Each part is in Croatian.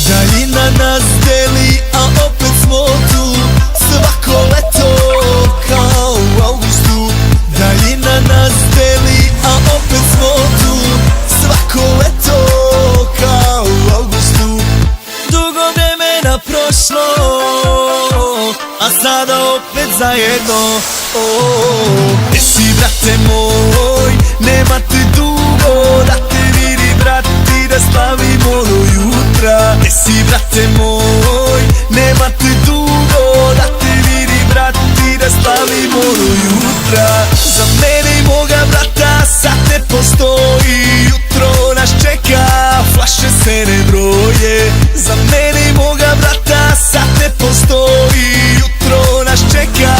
Daljina nas deli, a opet smo tu. Svako leto kao u augustu. Daljina nas deli, a opet smo tu. Svako leto kao u augustu. Dugo vremena prošlo, a sada opet zajedno. Gdje si, brate moj, nema te dugo, da te vidi, brati, da slavimo do jutra. Gdje si, brate moj, nema te dugo, da te vidi, brati, da slavimo do jutra. Za mene i moga brata sad ne postoji, jutro nas čeka, flaše se ne broje. Za mene i moga brata sad ne postoji, jutro nas čeka,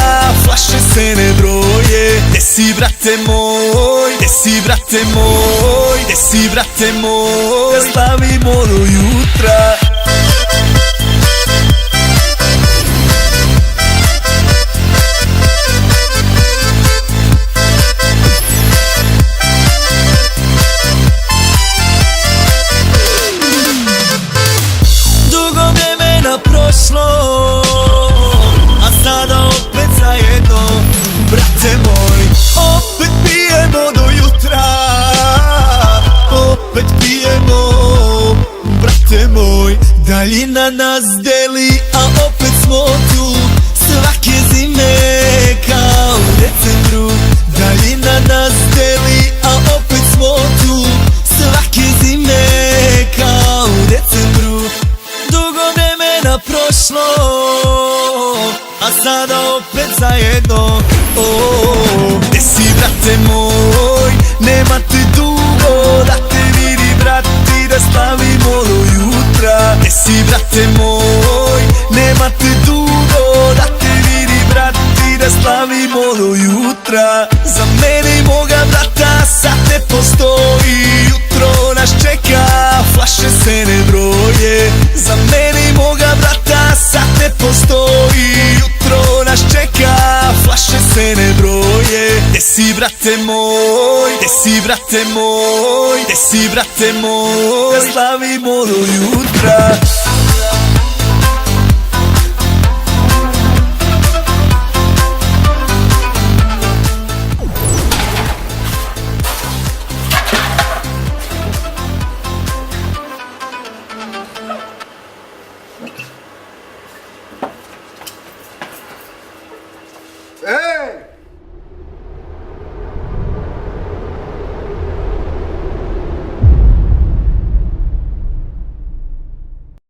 flaše se ne broje. Gdje si, brate moj, gdje si, brate moj, gdje si, brate moj, da slavimo do jutra. Dugo vremena prošlo, a sada opet zajedno. Brate moj, opet pijemo do jutra. Opet pijemo, brate moj. Daljina nas deli, a opet smo tu. Svake zime kao u decembru. Daljina nas deli, a opet smo tu. Svake zime kao u decembru. Dugo vremena prošlo, a sada opet zajedno. Gdje si, brate moj, nema te dugo, da te vidi, brati, da slavimo do jutra. Gdje si, brate moj, nema te dugo, da te vidi, brati, da slavimo do jutra. Za mene i moga brata sad ne postoji, jutro nas čeka, flaše se ne broje. Za mene i moga brata sad ne postoji, jutro nas čeka, flaše se ne broje. Gdje si, brate moj, gdje si, brate moj, gdje si, brate moj, da slavimo do jutra.